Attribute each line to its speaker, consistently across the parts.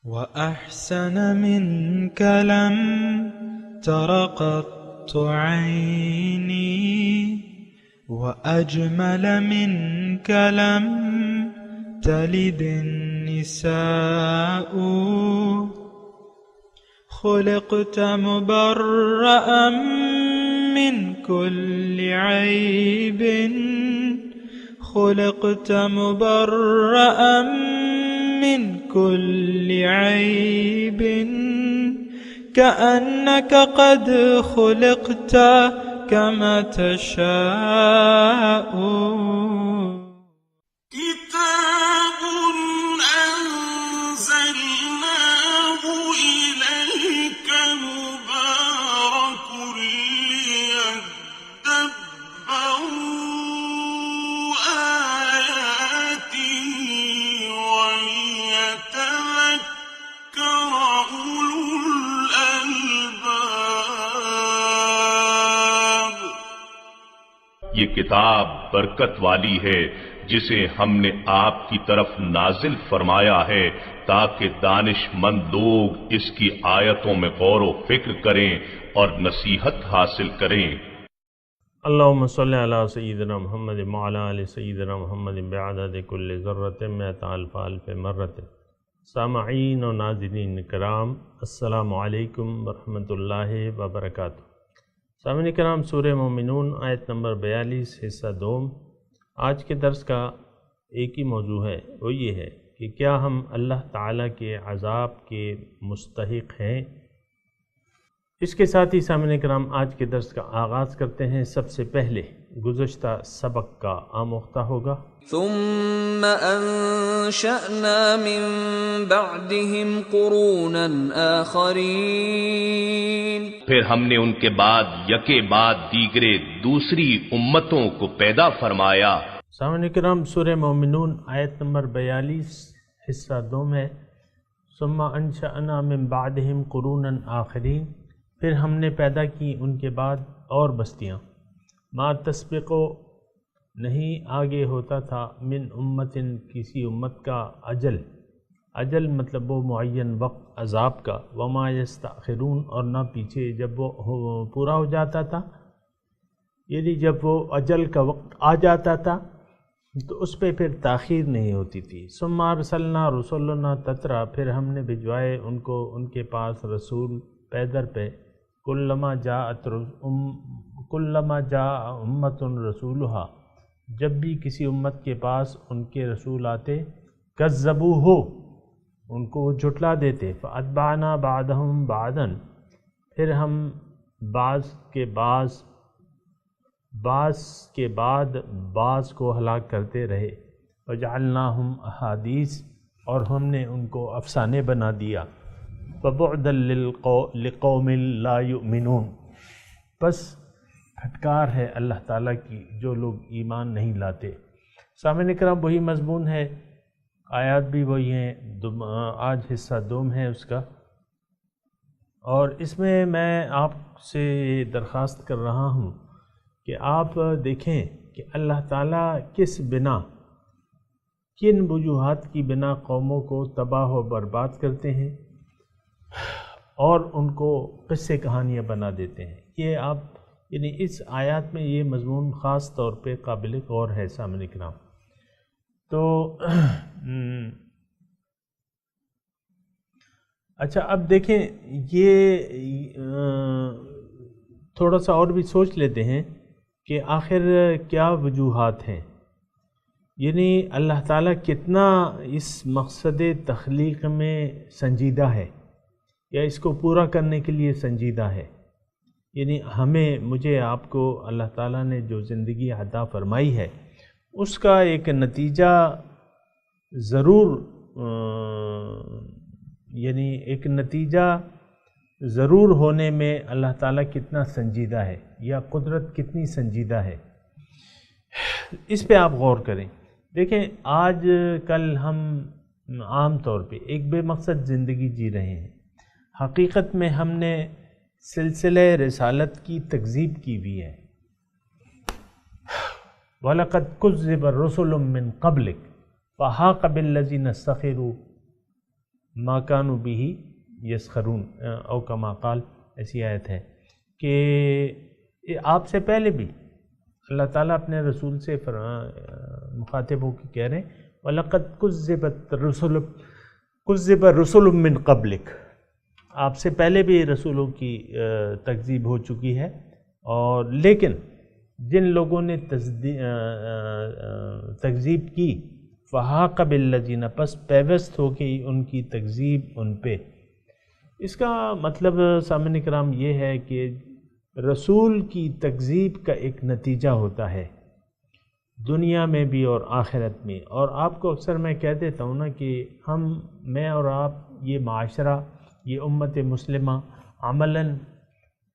Speaker 1: وأحسن منك لم تر قط عيني وأجمل منك لم تلد النساء خلقت مبرأ من كل عيب خلقت مبرأ من كل عيب كأنك قد خلقت كما تشاء
Speaker 2: كتاب أنزلناه إليك مبارك ليدبروا آياته وليتذكر أولو الألباب۔
Speaker 3: یہ کتاب برکت والی ہے جسے ہم نے آپ کی طرف نازل فرمایا ہے تاکہ دانش مند لوگ اس کی آیتوں میں غور و فکر کریں اور نصیحت حاصل کریں۔
Speaker 4: اللہم صلی علی سیدنا محمد وعلی آل سیدنا محمد بعدد کل ذرۃ مئۃ الف الف مرۃ۔ سامعین و ناظرین کرام، السلام علیکم ورحمۃ اللہ وبرکاتہ۔ سامعین کرام، سورہ مومنون آیت نمبر 42 حصہ دوم۔ آج کے درس کا ایک ہی موضوع ہے، وہ یہ ہے کہ کیا ہم اللہ تعالیٰ کے عذاب کے مستحق ہیں؟ اس کے ساتھ ہی سامعین کرام آج کے درس کا آغاز کرتے ہیں۔ سب سے پہلے گزشتہ سبق کا آموختہ ہوگا۔
Speaker 5: ثم انشأنا من بعدهم قرونا آخرین،
Speaker 3: پھر ہم نے ان کے بعد یکے بعد دیگرے دوسری امتوں کو پیدا فرمایا۔
Speaker 4: سامعین کرام، سورہ مومنون آیت نمبر 42 حصہ دوم ہے۔ ثم انشأنا من بعدهم قرونا آخرین، پھر ہم نے پیدا کی ان کے بعد اور بستیاں۔ ما تسبقو، نہیں آگے ہوتا تھا، من امتن، کسی امت کا، اجل مطلب وہ معین وقت عذاب کا، وما یستأخرون، اور نہ پیچھے جب وہ پورا ہو جاتا تھا، یعنی جب وہ اجل کا وقت آ جاتا تھا تو اس پہ پھر تاخیر نہیں ہوتی تھی۔ ثم ارسلنا رسلنا تترا، پھر ہم نے بھجوائے ان کو ان کے پاس رسول پیدر پہ، کلما جاء امت رسولہا، جب بھی کسی امت کے پاس ان کے رسول آتے، کذبوہ، ان کو جھٹلا دیتے، فاتبعنا بعدہم بعدا، پھر ہم بعض کے بعض کو ہلاک کرتے رہے، وجعلناہم احادیث، اور ہم نے ان کو افسانے بنا دیا، فبعدا لقوم لا یؤمنون، بس پھٹکار ہے اللہ تعالیٰ کی جو لوگ ایمان نہیں لاتے۔ سامعین کرام، وہی مضمون ہے، آیات بھی وہی ہیں، آج حصہ دوم ہے اس کا، اور اس میں میں آپ سے درخواست کر رہا ہوں کہ آپ دیکھیں کہ اللہ تعالیٰ کس بنا، کن وجوہات کی بنا قوموں کو تباہ و برباد کرتے ہیں اور ان کو قصے کہانیاں بنا دیتے ہیں۔ یہ آپ یعنی اس آیات میں یہ مضمون خاص طور پہ قابل غور ہے سامعین کرام۔ تو اچھا، اب دیکھیں، یہ تھوڑا سا اور بھی سوچ لیتے ہیں کہ آخر کیا وجوہات ہیں، یعنی اللہ تعالیٰ کتنا اس مقصد تخلیق میں سنجیدہ ہے، یا اس کو پورا کرنے کے لیے سنجیدہ ہے۔ یعنی مجھے آپ کو اللہ تعالیٰ نے جو زندگی عطا فرمائی ہے اس کا ایک نتیجہ ضرور ہونے میں اللہ تعالیٰ کتنا سنجیدہ ہے، یا قدرت کتنی سنجیدہ ہے، اس پہ آپ غور کریں۔ دیکھیں، آج کل ہم عام طور پہ ایک بے مقصد زندگی جی رہے ہیں۔ حقیقت میں ہم نے سلسلہ رسالت کی تکذیب کی ہوئی ہے۔ وَلَقَدْ كُذِّبَ رُسُلٌ مِّن قَبْلِكَ فَحَاقَ بِالَّذِينَ سَخِرُوا ما کانوا بہ یسخرون او کما قال، ایسی آیت ہے کہ آپ سے پہلے بھی اللہ تعالیٰ اپنے رسول سے مخاطب ہو کے کہہ رہے ہیں وَلَقَدْ كُذِّبَ رُسُلٌ مِّن قَبْلِكَ، آپ سے پہلے بھی رسولوں کی تکذیب ہو چکی ہے، اور لیکن جن لوگوں نے تکذیب کی فَحَاقَ بِالَّذِينَ، پس پیوست ہو گئی ان کی تکذیب ان پہ۔ اس کا مطلب سامعین کرام یہ ہے کہ رسول کی تکذیب کا ایک نتیجہ ہوتا ہے دنیا میں بھی اور آخرت میں۔ اور آپ کو اکثر میں کہہ دیتا ہوں نا کہ میں اور آپ، یہ معاشرہ، یہ امت مسلمہ عملاً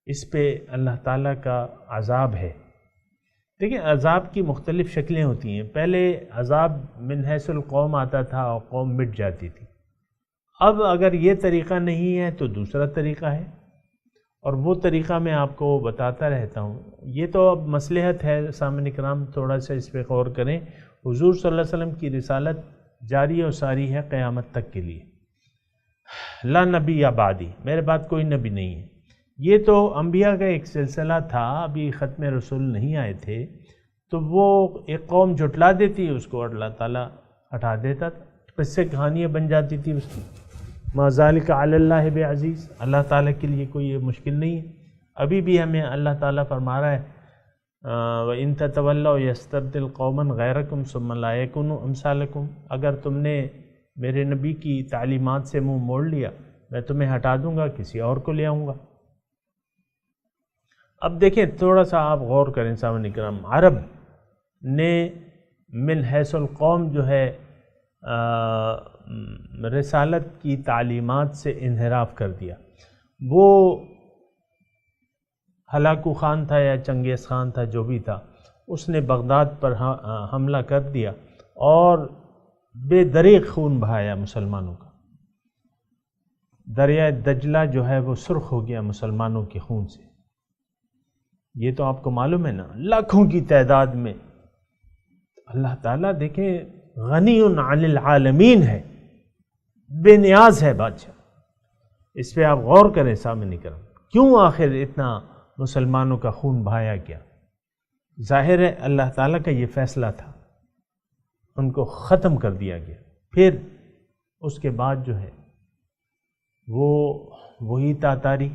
Speaker 4: اس پہ اللہ تعالیٰ کا عذاب ہے۔ دیکھیں عذاب کی مختلف شکلیں ہوتی ہیں۔ پہلے عذاب من حیث القوم آتا تھا اور قوم مٹ جاتی تھی۔ اب اگر یہ طریقہ نہیں ہے تو دوسرا طریقہ ہے، اور وہ طریقہ میں آپ کو بتاتا رہتا ہوں۔ یہ تو اب مصلحت ہے سامعین کرام، تھوڑا سا اس پہ غور کریں۔ حضور صلی اللہ علیہ وسلم کی رسالت جاری و ساری ہے قیامت تک کے لیے۔ لا نبی یا بعدی، میرے بعد کوئی نبی نہیں ہے۔ یہ تو انبیاء کا ایک سلسلہ تھا، ابھی ختم رسول نہیں آئے تھے، تو وہ ایک قوم جھٹلا دیتی، اس کو اللہ تعالیٰ ہٹا دیتا تھا، قصے کہانیاں بن جاتی تھی اس کی۔ ما ذالک علی اللہ بعزیز، اللہ تعالیٰ کے لیے کوئی یہ مشکل نہیں ہے۔ ابھی بھی ہمیں اللہ تعالیٰ فرما رہا ہے وَإِن تَتَوَلَّوْا يَسْتَبْدِلْ قَوْمًا غَيْرَكُمْ ثُمَّ لَا يَكُونُوا أَمْثَالَكُمْ، اگر تم نے میرے نبی کی تعلیمات سے منہ موڑ لیا، میں تمہیں ہٹا دوں گا، کسی اور کو لے آؤں گا۔ اب دیکھیں تھوڑا سا آپ غور کریں سامعین کرام، عرب نے من حیث القوم جو ہے رسالت کی تعلیمات سے انحراف کر دیا۔ وہ ہلاکو خان تھا یا چنگیز خان تھا، جو بھی تھا، اس نے بغداد پر حملہ کر دیا اور بے دریغ خون بہایا مسلمانوں کا۔ دریائے دجلہ جو ہے وہ سرخ ہو گیا مسلمانوں کے خون سے۔ یہ تو آپ کو معلوم ہے نا، لاکھوں کی تعداد میں۔ اللہ تعالیٰ دیکھیں غنی عن العالمین ہے، بے نیاز ہے بادشاہ۔ اس پہ آپ غور کریں سامعین کرام، کیوں آخر اتنا مسلمانوں کا خون بہایا گیا؟ ظاہر ہے اللہ تعالیٰ کا یہ فیصلہ تھا، ان کو ختم کر دیا گیا۔ پھر اس کے بعد جو ہے وہی تاتاری،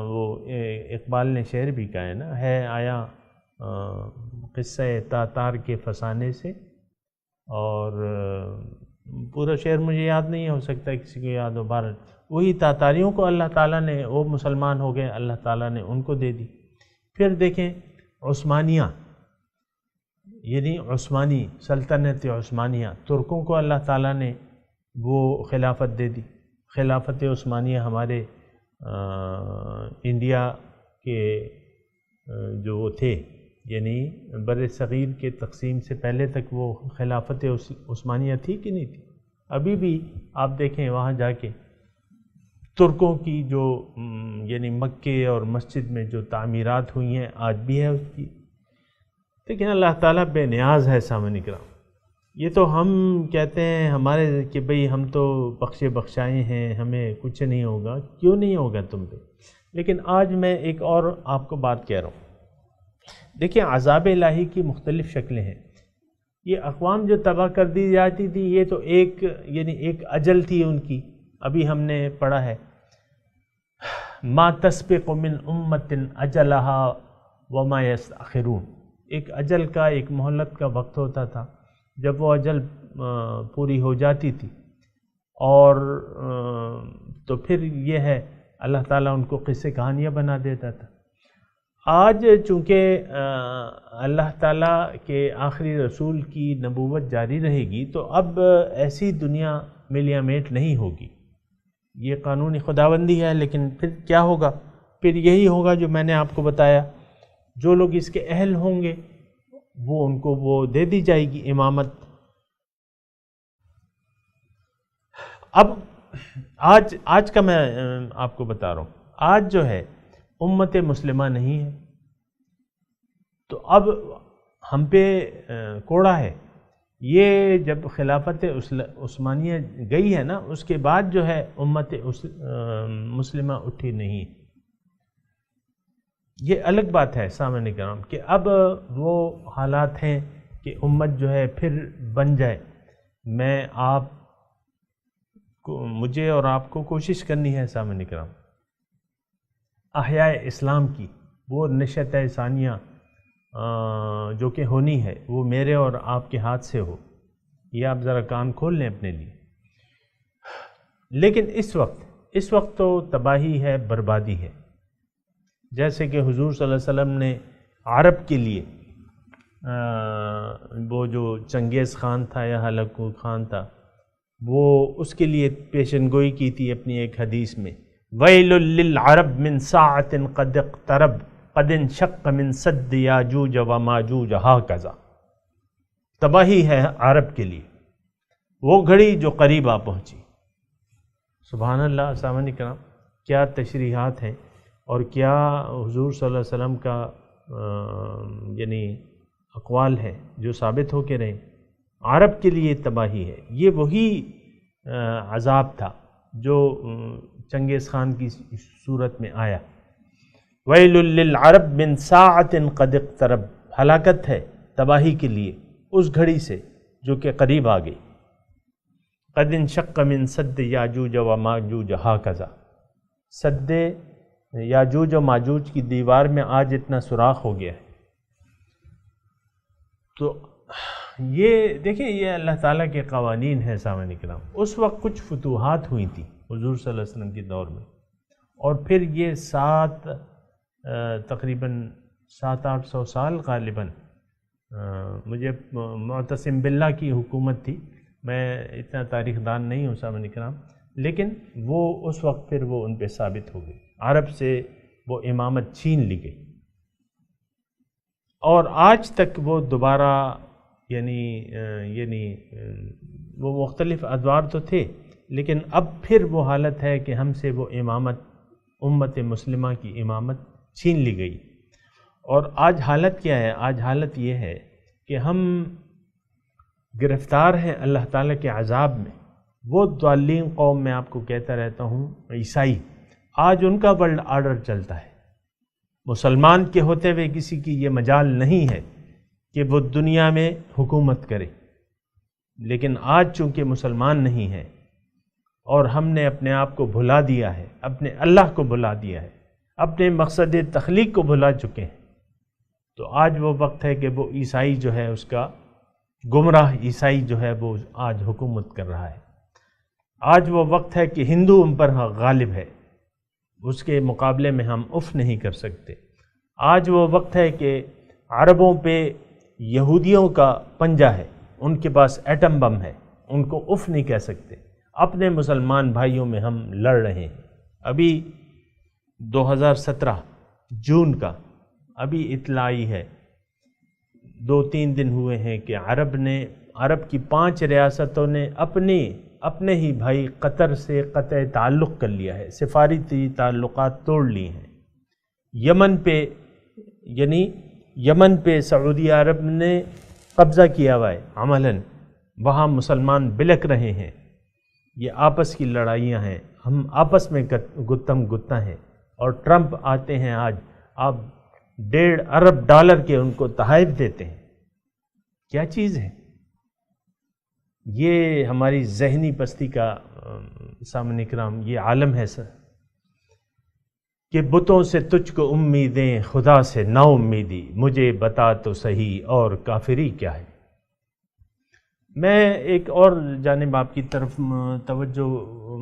Speaker 4: وہ اقبال نے شعر بھی کہا ہے نا، ہے آیا قصہ تاتار کے فسانے سے، اور پورا شعر مجھے یاد نہیں ہو سکتا، کسی کو یاد ہو، بھارت وہی تاتاریوں کو اللہ تعالیٰ نے، وہ مسلمان ہو گئے، اللہ تعالیٰ نے ان کو دے دی۔ پھر دیکھیں عثمانیہ، یعنی عثمانی سلطنت عثمانیہ، ترکوں کو اللہ تعالیٰ نے وہ خلافت دے دی۔ خلافت عثمانیہ ہمارے انڈیا کے جو وہ تھے، یعنی بر صغیر کے تقسیم سے پہلے تک وہ خلافت عثمانیہ تھی کہ نہیں تھی؟ ابھی بھی آپ دیکھیں وہاں جا کے ترکوں کی جو یعنی مکے اور مسجد میں جو تعمیرات ہوئی ہیں آج بھی ہے اس کی۔ لیکن اللہ تعالیٰ بے نیاز ہے سامعین کرام۔ یہ تو ہم کہتے ہیں ہمارے کہ بھئی ہم تو بخشے بخشائے ہیں، ہمیں کچھ نہیں ہوگا۔ کیوں نہیں ہوگا تم پہ؟ لیکن آج میں ایک اور آپ کو بات کہہ رہا ہوں۔ دیکھیں عذاب الہی کی مختلف شکلیں ہیں۔ یہ اقوام جو تباہ کر دی جاتی تھی، یہ تو ایک اجل تھی ان کی۔ ابھی ہم نے پڑھا ہے ما تسبق من امت اجلها وما یستأخرون، ایک اجل کا، ایک مہلت کا وقت ہوتا تھا، جب وہ اجل پوری ہو جاتی تھی، اور تو پھر یہ ہے اللہ تعالیٰ ان کو قصے کہانیاں بنا دیتا تھا۔ آج چونکہ اللہ تعالیٰ کے آخری رسول کی نبوت جاری رہے گی، تو اب ایسی دنیا ملیاں میٹ نہیں ہوگی، یہ قانونی خداوندی ہے۔ لیکن پھر کیا ہوگا؟ پھر یہی ہوگا جو میں نے آپ کو بتایا، جو لوگ اس کے اہل ہوں گے وہ ان کو وہ دے دی جائے گی امامت۔ اب آج کا میں آپ کو بتا رہا ہوں، آج جو ہے امت مسلمہ نہیں ہے، تو اب ہم پہ کوڑا ہے یہ جب خلافت عثمانیہ گئی ہے نا، اس کے بعد جو ہے امت مسلمہ اٹھی نہیں. یہ الگ بات ہے سامعین کرام کہ اب وہ حالات ہیں کہ امت جو ہے پھر بن جائے. میں آپ کو، مجھے اور آپ کو کوشش کرنی ہے سامعین کرام احیاء اسلام کی، وہ نشت ثانیہ جو کہ ہونی ہے وہ میرے اور آپ کے ہاتھ سے ہو. یہ آپ ذرا کان کھول لیں اپنے لیے. لیکن اس وقت تو تباہی ہے، بربادی ہے. جیسے کہ حضور صلی اللہ علیہ وسلم نے عرب کے لیے وہ جو چنگیز خان تھا یا ہلاکو خان تھا، وہ اس کے لیے پیشن گوئی کی تھی اپنی ایک حدیث میں، وَيْلٌ لِّلْعَرَبْ مِنْ سَاعَةٍ قَدْ اقْتَرَبَ قَدْ انشَقَّ مِنْ سَدِّ یاجوج وماجوج ہَکَذَا. تباہی ہے عرب کے لیے، وہ گھڑی جو قریب آ پہنچی. سبحان اللہ. سامعین کرام، کیا تشریحات ہیں اور کیا حضور صلی اللہ علیہ وسلم کا یعنی اقوال ہے جو ثابت ہو کے رہے. عرب کے لیے تباہی ہے. یہ وہی عذاب تھا جو چنگیز خان کی صورت میں آیا. وَيْلٌ لِّلْعَرَبْ مِنْ سَاعَةٍ قَدْ اقْتَرَبَ. ہلاکت ہے، تباہی کے لیے اس گھڑی سے جو کہ قریب آ گئی. قَدْ انشَقَّ مِنْ سَدِّ یاجوج وماجوج ہَکَذَا. سد یاجوج و ماجوج کی دیوار میں آج اتنا سوراخ ہو گیا ہے. تو یہ دیکھیں، یہ اللہ تعالیٰ کے قوانین ہیں سامعین کرام. اس وقت کچھ فتوحات ہوئی تھیں حضور صلی اللہ علیہ وسلم کے دور میں، اور پھر یہ تقریباً 700-800 سال غالباً مجھے معتصم باللہ کی حکومت تھی. میں اتنا تاریخ دان نہیں ہوں سامعین کرام، لیکن وہ اس وقت پھر وہ ان پہ ثابت ہو گئی. عرب سے وہ امامت چھین لی گئی، اور آج تک وہ دوبارہ یعنی وہ مختلف ادوار تو تھے، لیکن اب پھر وہ حالت ہے کہ ہم سے وہ امامت، امت مسلمہ کی امامت چھین لی گئی. اور آج حالت کیا ہے؟ آج حالت یہ ہے کہ ہم گرفتار ہیں اللہ تعالیٰ کے عذاب میں. وہ ضالین قوم، میں آپ کو کہتا رہتا ہوں، عیسائی، آج ان کا ورلڈ آرڈر چلتا ہے. مسلمان کے ہوتے ہوئے کسی کی یہ مجال نہیں ہے کہ وہ دنیا میں حکومت کرے. لیکن آج چونکہ مسلمان نہیں ہے اور ہم نے اپنے آپ کو بھلا دیا ہے، اپنے اللہ کو بھلا دیا ہے، اپنے مقصد تخلیق کو بھلا چکے ہیں، تو آج وہ وقت ہے کہ وہ عیسائی جو ہے، اس کا گمراہ عیسائی جو ہے وہ آج حکومت کر رہا ہے. آج وہ وقت ہے کہ ہندو ہم پر غالب ہے، اس کے مقابلے میں ہم اف نہیں کر سکتے. آج وہ وقت ہے کہ عربوں پہ یہودیوں کا پنجہ ہے، ان کے پاس ایٹم بم ہے، ان کو اف نہیں کہہ سکتے. اپنے مسلمان بھائیوں میں ہم لڑ رہے ہیں. ابھی 2017 جون کا ابھی اطلاع آئی ہے، 2-3 دن ہوئے ہیں کہ عرب کی 5 ریاستوں نے اپنے ہی بھائی قطر سے قطع تعلق کر لیا ہے، سفارتی تعلقات توڑ لی ہیں. یمن پہ سعودی عرب نے قبضہ کیا ہوا ہے عملاً، وہاں مسلمان بلک رہے ہیں. یہ آپس کی لڑائیاں ہیں، ہم آپس میں گتم گتا ہیں. اور ٹرمپ آتے ہیں، آج آپ $1.5 ارب کے ان کو تحائف دیتے ہیں. کیا چیز ہے یہ؟ ہماری ذہنی پستی کا سامنے کرام یہ عالم ہے سر، کہ بتوں سے تجھ کو امیدیں، خدا سے نا امیدی، مجھے بتا تو صحیح اور کافری کیا ہے. میں ایک اور جانب آپ کی طرف توجہ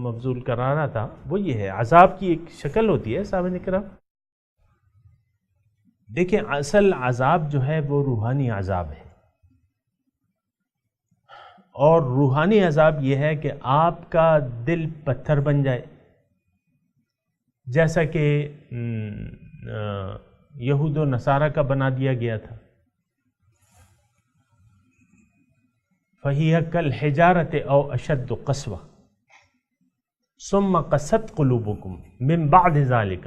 Speaker 4: مبذول کرا رہا تھا، وہ یہ ہے عذاب کی ایک شکل ہوتی ہے سامنے کرام. دیکھیں، اصل عذاب جو ہے وہ روحانی عذاب ہے، اور روحانی عذاب یہ ہے کہ آپ کا دل پتھر بن جائے، جیسا کہ یہود و نصارہ کا بنا دیا گیا تھا. فَهِيَ كَالْحِجَارَةِ أَوْ أَشَدُّ قَسْوَةً ثُمَّ قَسَتْ قُلُوبُكُمْ مِنْ بَعْدِ ذَلِكَ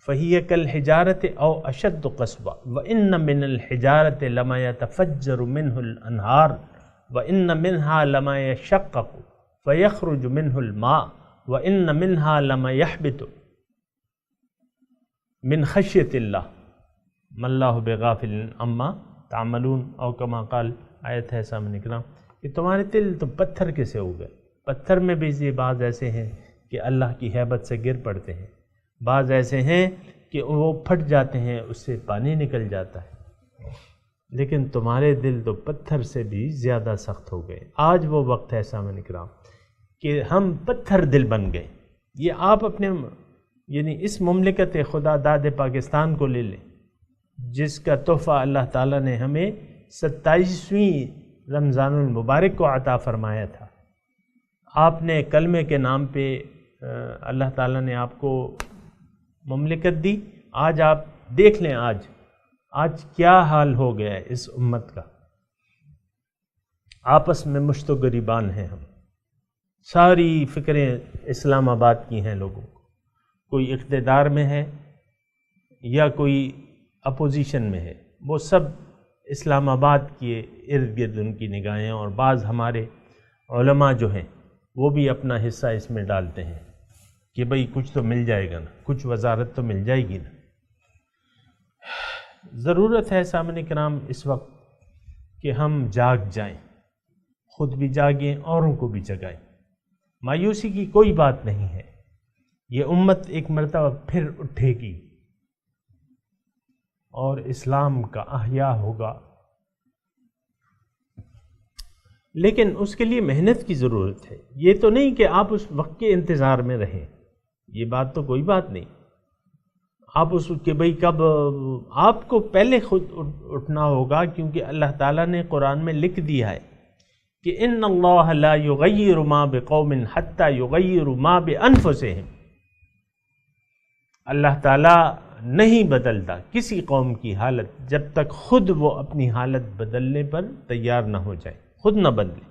Speaker 4: فہی کالحجارۃ او اشد قسوہ وان من الحجارۃ لما یتفجر منہ الانہار وان منها لما یشقق فیخرج منہ الماء وان منها لما یحبط من خشیۃ اللہ ما اللہ بغافل عما تعملون، او کما قال، آیت ہے سامنے کرام کہ تمہارے دل تو پتھر کیسے ہو گئے؟ پتھر میں بھی یہ بعض ایسے ہیں کہ اللہ کی ہیبت سے گر پڑتے ہیں، بعض ایسے ہیں کہ وہ پھٹ جاتے ہیں، اس سے پانی نکل جاتا ہے، لیکن تمہارے دل تو پتھر سے بھی زیادہ سخت ہو گئے۔ آج وہ وقت ہے سامنے کرام کہ ہم پتھر دل بن گئے۔ یہ آپ اپنے یعنی اس مملکت خدا داد پاکستان کو لے لیں، جس کا تحفہ اللہ تعالیٰ نے ہمیں 27ویں رمضان المبارک کو عطا فرمایا تھا۔ آپ نے کلمے کے نام پہ اللہ تعالیٰ نے آپ کو مملکت دی۔ آج آپ دیکھ لیں آج کیا حال ہو گیا ہے اس امت کا۔ آپس میں مشت و گریبان ہیں ہم، ساری فکریں اسلام آباد کی ہیں لوگوں کو، کوئی اقتدار میں ہے یا کوئی اپوزیشن میں ہے، وہ سب اسلام آباد کے ارد گرد ان کی نگاہیں، اور بعض ہمارے علماء جو ہیں وہ بھی اپنا حصہ اس میں ڈالتے ہیں کہ بھئی کچھ تو مل جائے گا نا، کچھ وزارت تو مل جائے گی نا۔ ضرورت ہے سامنے کرام اس وقت کہ ہم جاگ جائیں، خود بھی جاگیں، اوروں کو بھی جگائیں۔ مایوسی کی کوئی بات نہیں ہے، یہ امت ایک مرتبہ پھر اٹھے گی اور اسلام کا احیاء ہوگا، لیکن اس کے لیے محنت کی ضرورت ہے۔ یہ تو نہیں کہ آپ اس وقت کے انتظار میں رہیں، یہ بات تو کوئی بات نہیں۔ آپ اس کہ بھئی کب، آپ کو پہلے خود اٹھنا ہوگا، کیونکہ اللہ تعالیٰ نے قرآن میں لکھ دیا ہے کہ ان اللہ لا یغیر ما بقوم حتی یغیروا ما بانفسہم۔ اللہ تعالیٰ نہیں بدلتا کسی قوم کی حالت جب تک خود وہ اپنی حالت بدلنے پر تیار نہ ہو جائے، خود نہ بدلے۔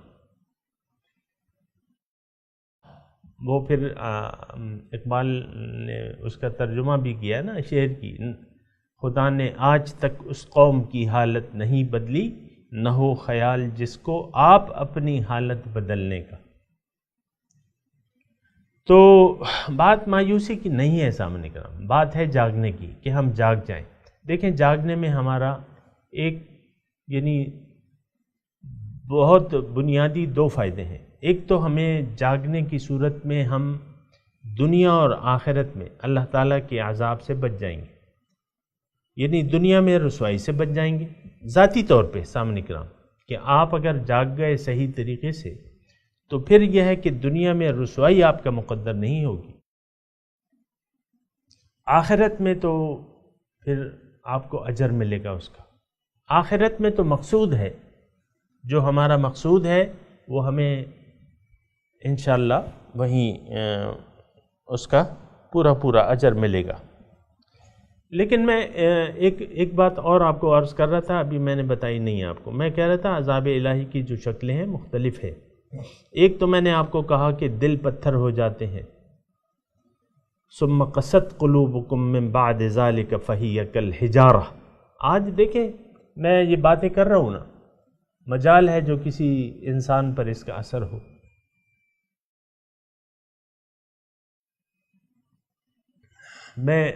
Speaker 4: وہ پھر اقبال نے اس کا ترجمہ بھی کیا نا شعر کی، خدا نے آج تک اس قوم کی حالت نہیں بدلی، نہ ہو خیال جس کو آپ اپنی حالت بدلنے کا۔ تو بات مایوسی کی نہیں ہے سامنے کرام، بات ہے جاگنے کی کہ ہم جاگ جائیں۔ دیکھیں جاگنے میں ہمارا ایک یعنی بہت بنیادی دو فائدے ہیں۔ ایک تو ہمیں جاگنے کی صورت میں ہم دنیا اور آخرت میں اللہ تعالیٰ کے عذاب سے بچ جائیں گے، یعنی دنیا میں رسوائی سے بچ جائیں گے ذاتی طور پہ سامنے کرام، کہ آپ اگر جاگ گئے صحیح طریقے سے تو پھر یہ ہے کہ دنیا میں رسوائی آپ کا مقدر نہیں ہوگی، آخرت میں تو پھر آپ کو اجر ملے گا اس کا۔ آخرت میں تو مقصود ہے، جو ہمارا مقصود ہے وہ ہمیں انشاءاللہ وہیں اس کا پورا اجر ملے گا۔ لیکن میں ایک بات اور آپ کو عرض کر رہا تھا، ابھی میں نے بتائی نہیں آپ کو۔ میں کہہ رہا تھا عذاب الہی کی جو شکلیں ہیں مختلف ہے۔ ایک تو میں نے آپ کو کہا کہ دل پتھر ہو جاتے ہیں، ثم قست قلوبکم من بعد ذلک فہی کالحجارہ۔ آج دیکھیں میں یہ باتیں کر رہا ہوں نا، مجال ہے جو کسی انسان پر اس کا اثر ہو۔ میں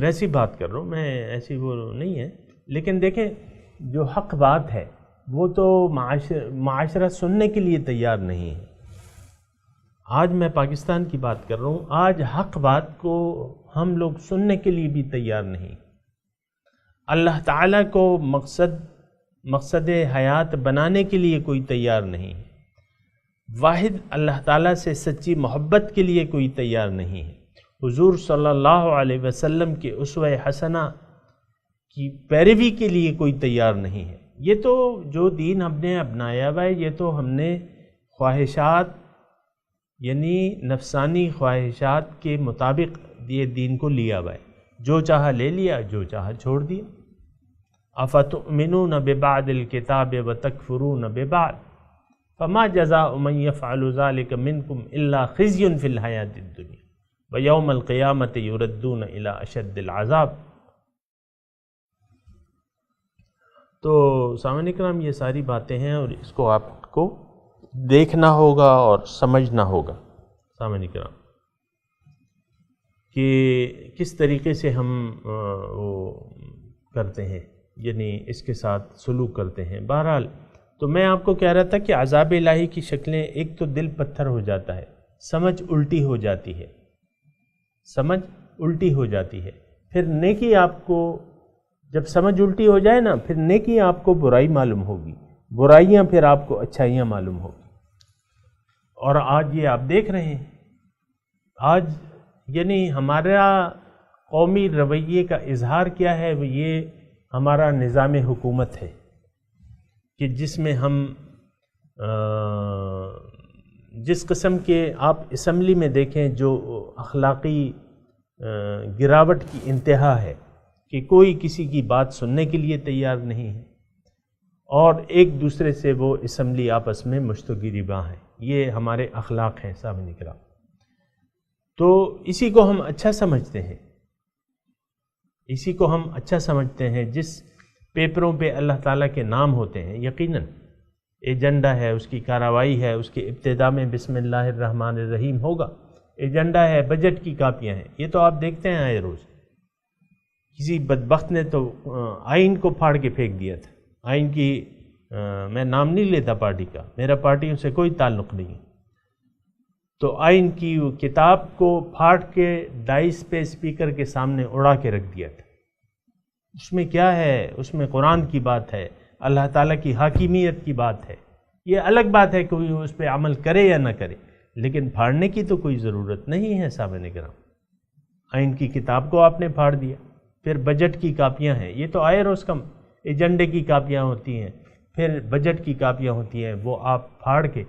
Speaker 4: ویسی بات کر رہا ہوں، میں ایسی وہ نہیں ہے، لیکن دیکھیں جو حق بات ہے وہ تو معاشرہ سننے کے لیے تیار نہیں ہے۔ آج میں پاکستان کی بات کر رہا ہوں، آج حق بات کو ہم لوگ سننے کے لیے بھی تیار نہیں۔ اللہ تعالیٰ کو مقصد حیات بنانے کے لیے کوئی تیار نہیں ہے، واحد اللہ تعالیٰ سے سچی محبت کے لیے کوئی تیار نہیں ہے، حضور صلی اللہ علیہ وسلم کے اسوہ حسنہ کی پیروی کے لیے کوئی تیار نہیں ہے۔ یہ تو جو دین ہم نے اپنایا ہوا ہے، یہ تو ہم نے خواہشات یعنی نفسانی خواہشات کے مطابق یہ دین کو لیا ہوا ہے، جو چاہا لے لیا، جو چاہا چھوڑ دیا۔ افتؤمنون ببعض الکتاب وتکفرون ببعض فما جزاء من یفعل ذلک منکم الا خزی فی الحیاۃ الدنیا وَيَوْمَ الْقِيَامَةِ يُرَدُّونَ إِلَىٰ أَشَدِّ الْعَذَابِ۔ تو سامعین اکرام یہ ساری باتیں ہیں اور اس کو آپ کو دیکھنا ہوگا اور سمجھنا ہوگا سامعین اکرام کہ کس طریقے سے ہم وہ کرتے ہیں، یعنی اس کے ساتھ سلوک کرتے ہیں۔ بہرحال تو میں آپ کو کہہ رہا تھا کہ عذاب الہی کی شکلیں، ایک تو دل پتھر ہو جاتا ہے، سمجھ الٹی ہو جاتی ہے، سمجھ الٹی ہو جاتی ہے، پھر نیکی آپ کو جب سمجھ الٹی ہو جائے نا، پھر نیکی آپ کو برائی معلوم ہوگی، برائیاں پھر آپ کو اچھائیاں معلوم ہوگی۔ اور آج یہ آپ دیکھ رہے ہیں، آج یعنی ہمارا قومی رویے کا اظہار کیا ہے، وہ یہ ہمارا نظام حکومت ہے کہ جس میں ہم جس قسم کے آپ اسمبلی میں دیکھیں جو اخلاقی گراوٹ کی انتہا ہے کہ کوئی کسی کی بات سننے کے لیے تیار نہیں ہے، اور ایک دوسرے سے وہ اسمبلی آپس میں مشت و گریباں ہیں۔ یہ ہمارے اخلاق ہیں سامعین کرام۔ تو اسی کو ہم اچھا سمجھتے ہیں، اسی کو ہم اچھا سمجھتے ہیں جس پیپروں پہ اللہ تعالیٰ کے نام ہوتے ہیں۔ یقیناً ایجنڈا ہے، اس کی کارروائی ہے، اس کے ابتدا میں بسم اللہ الرحمن الرحیم ہوگا، ایجنڈا ہے، بجٹ کی کاپیاں ہیں، یہ تو آپ دیکھتے ہیں آئے روز۔ کسی بدبخت نے تو آئین کو پھاڑ کے پھینک دیا تھا، آئین کی میں نام نہیں لیتا پارٹی کا، میرا پارٹیوں سے کوئی تعلق نہیں ہے، تو آئین کی وہ کتاب کو پھاڑ کے ڈائس پہ اسپیکر کے سامنے اڑا کے رکھ دیا تھا۔ اس میں کیا ہے؟ اس میں قرآن کی بات ہے، اللہ تعالیٰ کی حاکمیت کی بات ہے۔ یہ الگ بات ہے کہ کوئی اس پہ عمل کرے یا نہ کرے، لیکن پھاڑنے کی تو کوئی ضرورت نہیں ہے سامعین کرام۔ آئین کی کتاب کو آپ نے پھاڑ دیا۔ پھر بجٹ کی کاپیاں ہیں، یہ تو آئے روز کم ایجنڈے کی کاپیاں ہوتی ہیں، پھر بجٹ کی کاپیاں ہوتی ہیں، وہ آپ پھاڑ کے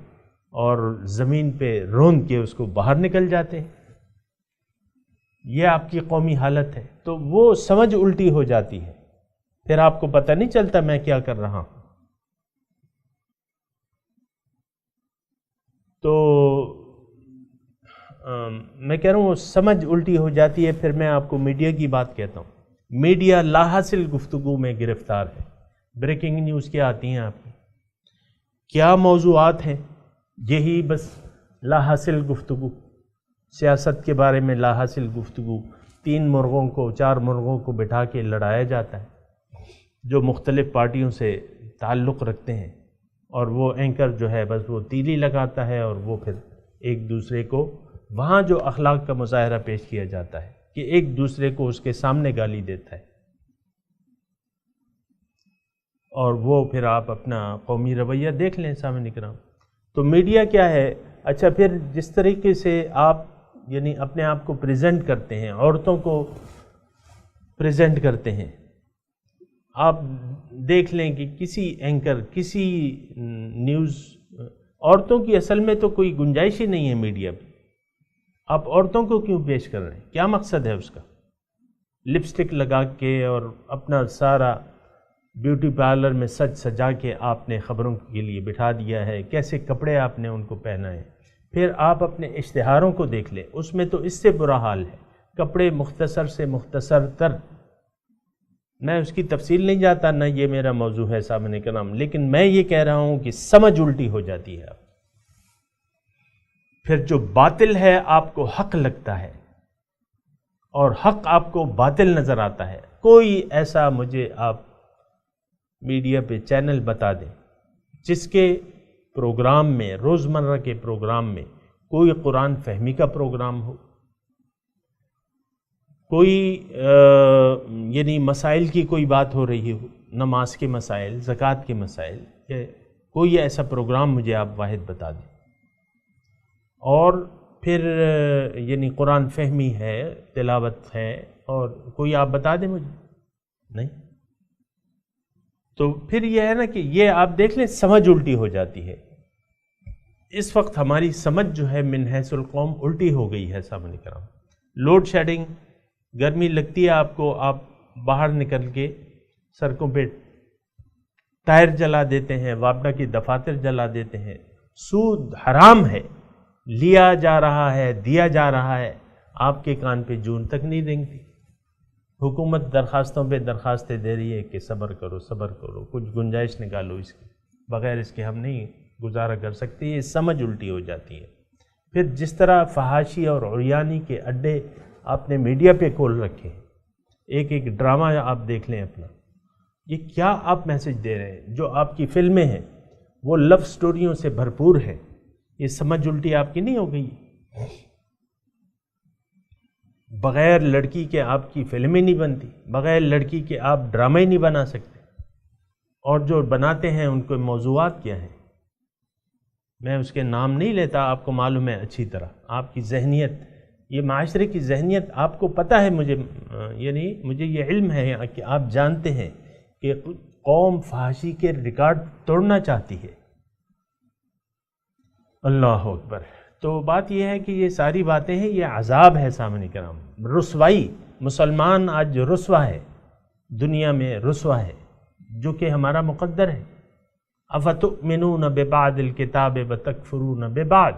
Speaker 4: اور زمین پہ روند کے اس کو باہر نکل جاتے ہیں۔ یہ آپ کی قومی حالت ہے، تو وہ سمجھ الٹی ہو جاتی ہے، پھر آپ کو پتہ نہیں چلتا میں کیا کر رہا ہوں۔ تو میں کہہ رہا ہوں وہ سمجھ الٹی ہو جاتی ہے۔ پھر میں آپ کو میڈیا کی بات کہتا ہوں، میڈیا لا حاصل گفتگو میں گرفتار ہے۔ بریکنگ نیوز کیا آتی ہیں آپ کی، کیا موضوعات ہیں، یہی بس لا حاصل گفتگو، سیاست کے بارے میں لا حاصل گفتگو، 3 مرغوں کو 4 مرغوں کو بٹھا کے لڑایا جاتا ہے جو مختلف پارٹیوں سے تعلق رکھتے ہیں، اور وہ اینکر جو ہے بس وہ تیلی لگاتا ہے، اور وہ پھر ایک دوسرے کو وہاں جو اخلاق کا مظاہرہ پیش کیا جاتا ہے کہ ایک دوسرے کو اس کے سامنے گالی دیتا ہے، اور وہ پھر آپ اپنا قومی رویہ دیکھ لیں سامعین کرام۔ تو میڈیا کیا ہے؟ اچھا، پھر جس طریقے سے آپ یعنی اپنے آپ کو پریزنٹ کرتے ہیں، عورتوں کو پریزنٹ کرتے ہیں، آپ دیکھ لیں کہ کسی اینکر، کسی نیوز، عورتوں کی اصل میں تو کوئی گنجائش ہی نہیں ہے میڈیا پہ۔ آپ عورتوں کو کیوں پیش کر رہے ہیں؟ کیا مقصد ہے اس کا؟ لپسٹک لگا کے اور اپنا سارا بیوٹی پارلر میں سج سجا کے آپ نے خبروں کے لیے بٹھا دیا ہے، کیسے کپڑے آپ نے ان کو پہنا ہے۔ پھر آپ اپنے اشتہاروں کو دیکھ لیں، اس میں تو اس سے برا حال ہے، کپڑے مختصر سے مختصر تر۔ میں اس کی تفصیل نہیں جاتا، نہ یہ میرا موضوع ہے سامعین کرام، لیکن میں یہ کہہ رہا ہوں کہ سمجھ الٹی ہو جاتی ہے۔ پھر جو باطل ہے آپ کو حق لگتا ہے، اور حق آپ کو باطل نظر آتا ہے۔ کوئی ایسا مجھے آپ میڈیا پہ چینل بتا دیں جس کے پروگرام میں، روزمرہ کے پروگرام میں، کوئی قرآن فہمی کا پروگرام ہو، کوئی یعنی مسائل کی کوئی بات ہو رہی ہو، نماز کے مسائل، زکوٰۃ کے مسائل، کوئی ایسا پروگرام مجھے آپ واحد بتا دیں۔ اور پھر یعنی قرآن فہمی ہے، تلاوت ہے، اور کوئی آپ بتا دیں مجھے، نہیں۔ تو پھر یہ ہے نا کہ یہ آپ دیکھ لیں سمجھ الٹی ہو جاتی ہے۔ اس وقت ہماری سمجھ جو ہے من حیث القوم الٹی ہو گئی ہے سامنے کرام۔ لوڈ شیڈنگ، گرمی لگتی ہے آپ کو، آپ باہر نکل کے سڑکوں پہ ٹائر جلا دیتے ہیں، وابڈا کی دفاتر جلا دیتے ہیں۔ سود حرام ہے، لیا جا رہا ہے، دیا جا رہا ہے۔ آپ کے کان پہ جون تک نہیں رینگتی۔ حکومت درخواستوں پہ درخواستیں دے رہی ہے کہ صبر کرو صبر کرو، کچھ گنجائش نکالو اس کی، بغیر اس کے ہم نہیں گزارا کر سکتے۔ یہ سمجھ الٹی ہو جاتی ہے۔ پھر جس طرح فحاشی اور عریانی کے اڈے آپ نے میڈیا پہ کھول رکھے ہیں، ایک ایک ڈرامہ آپ دیکھ لیں اپنا، یہ کیا آپ میسج دے رہے ہیں؟ جو آپ کی فلمیں ہیں وہ لو سٹوریوں سے بھرپور ہیں، یہ سمجھ الٹی آپ کی نہیں ہو گئی؟ بغیر لڑکی کے آپ کی فلمیں نہیں بنتی، بغیر لڑکی کے آپ ڈرامے نہیں بنا سکتے، اور جو بناتے ہیں ان کے موضوعات کیا ہیں؟ میں اس کے نام نہیں لیتا، آپ کو معلوم ہے اچھی طرح آپ کی ذہنیت، یہ معاشرے کی ذہنیت آپ کو پتہ ہے، مجھے یہ علم ہے کہ آپ جانتے ہیں کہ قوم فحاشی کے ریکارڈ توڑنا چاہتی ہے۔ اللہ اکبر۔ تو بات یہ ہے کہ یہ ساری باتیں ہیں، یہ عذاب ہے سامنے کرام، رسوائی۔ مسلمان آج رسوا ہے، دنیا میں رسوا ہے، جو کہ ہمارا مقدر ہے۔ افتؤمنون ببعض الکتاب وتکفرون ببعض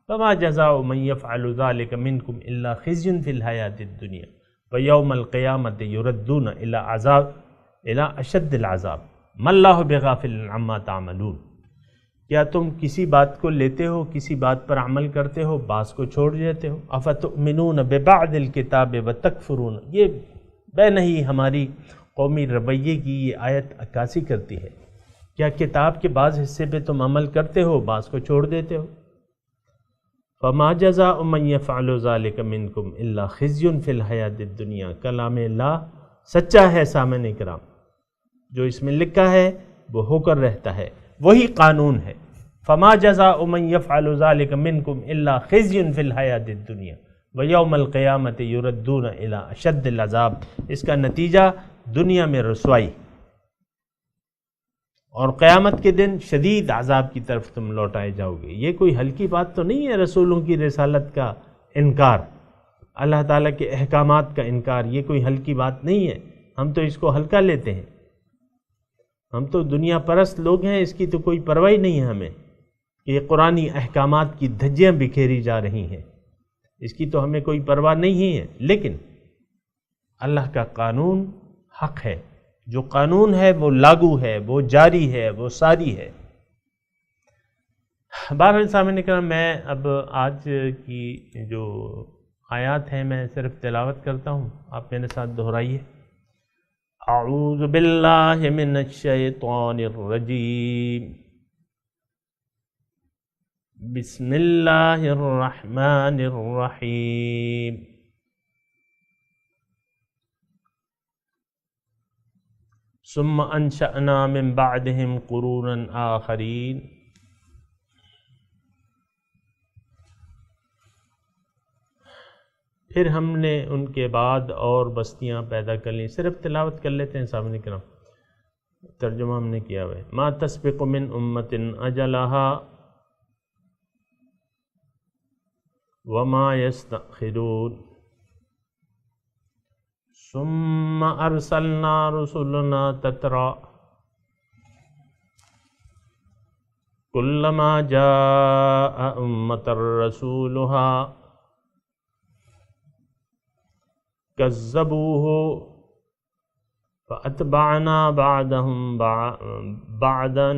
Speaker 4: فما جزاء من يفعل ذلك منكم الا خزي في الحیاۃ الدنیا ویوم القیامۃ یردون الى اشد العذاب ما اللہ بغافل عما تعملون۔ کیا تم کسی بات کو لیتے ہو، کسی بات پر عمل کرتے ہو، بعض کو چھوڑ دیتے ہو؟ افتؤمنون ببعض الکتاب وتکفرون، یہ بے نہیں ہماری قومی رویے کی یہ آیت عکاسی کرتی ہے۔ کیا کتاب کے بعض حصے پہ تم عمل کرتے ہو، بعض کو چھوڑ دیتے ہو؟ فما جزاء من يفعل ذلك منكم الا خزي في الحیاۃ الدنیا، کلام اللہ سچا ہے سامعین کرام، جو اس میں لکھا ہے وہ ہو کر رہتا ہے، وہی قانون ہے۔ فما جزاء من يفعل ذلك منكم الا خزي في الحیاۃ الدنیا ویوم القیامۃ یردون الى اشد العذاب، اس کا نتیجہ دنیا میں رسوائی، اور قیامت کے دن شدید عذاب کی طرف تم لوٹائے جاؤ گے۔ یہ کوئی ہلکی بات تو نہیں ہے، رسولوں کی رسالت کا انکار، اللہ تعالیٰ کے احکامات کا انکار، یہ کوئی ہلکی بات نہیں ہے۔ ہم تو اس کو ہلکا لیتے ہیں، ہم تو دنیا پرست لوگ ہیں، اس کی تو کوئی پرواہ نہیں ہے ہمیں کہ یہ قرآنی احکامات کی دھجیاں بکھیری جا رہی ہیں، اس کی تو ہمیں کوئی پرواہ نہیں ہے۔ لیکن اللہ کا قانون حق ہے، جو قانون ہے وہ لاگو ہے، وہ جاری ہے، وہ ساری ہے۔ بہرحال سامنے کرام، میں اب آج کی جو آیات ہیں میں صرف تلاوت کرتا ہوں، آپ میرے ساتھ دہرائیے۔ اعوذ باللہ من الشیطان الرجیم، بسم اللہ الرحمن الرحیم۔ ثم انشأنا من بعدهم قرونا آخرین، پھر ہم نے ان کے بعد اور بستیاں پیدا کر لیں۔ صرف تلاوت کر لیتے ہیں سامنے کرام، ترجمہ ہم نے کیا ہوا ہے۔ ما تسبق من امت اجلها وما يستأخرون ثم ارسلنا رسلنا تترا كلما جاء امة رسولها كذبوه فأتبعنا بعدهم بعدا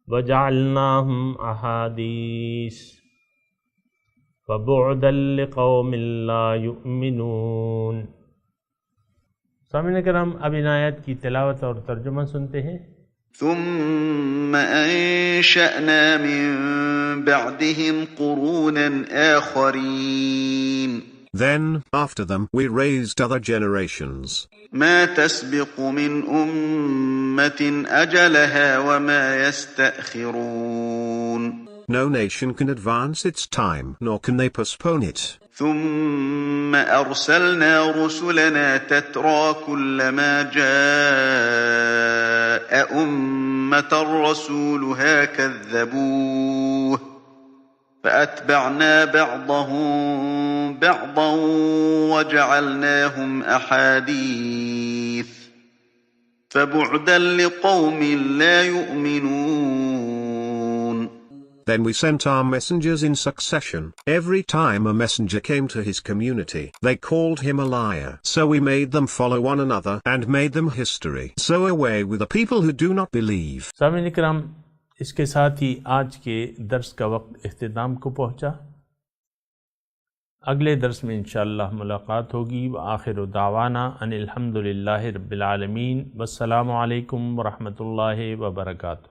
Speaker 4: وجعلناهم أحاديث فبعدا لقوم لا يؤمنون۔ سامعین کرام، اب ان آیات کی تلاوت اور ترجمہ سنتے ہیں۔
Speaker 6: ثم أنشأنا من بعدهم قرونا آخرين
Speaker 7: Then, after them, we raised other generations.
Speaker 6: ما تسبق من أمة أجلها وما يستأخرون
Speaker 7: No nation can advance its time, nor can they postpone it.
Speaker 6: ثم أرسلنا رسلنا تترى كلما جاء أمة رسولها كذبوه فأتبعنا بعضهم بعضا وجعلناهم أحاديث فبعدا لقوم لا يؤمنون۔
Speaker 7: Then we sent our messengers in succession. Every time a messenger came to his community, they called him a liar. So we made them follow one another and made them history. So away with the people who do not believe.
Speaker 4: سامعین کرام، اس کے ساتھ ہی آج کے درس کا وقت اختتام کو پہنچا۔ اگلے درس میں انشاءاللہ ملاقات ہوگی۔ وآخر دعوانا ان الحمد للہ رب العالمین، والسلام علیکم ورحمۃ اللہ وبرکاتہ۔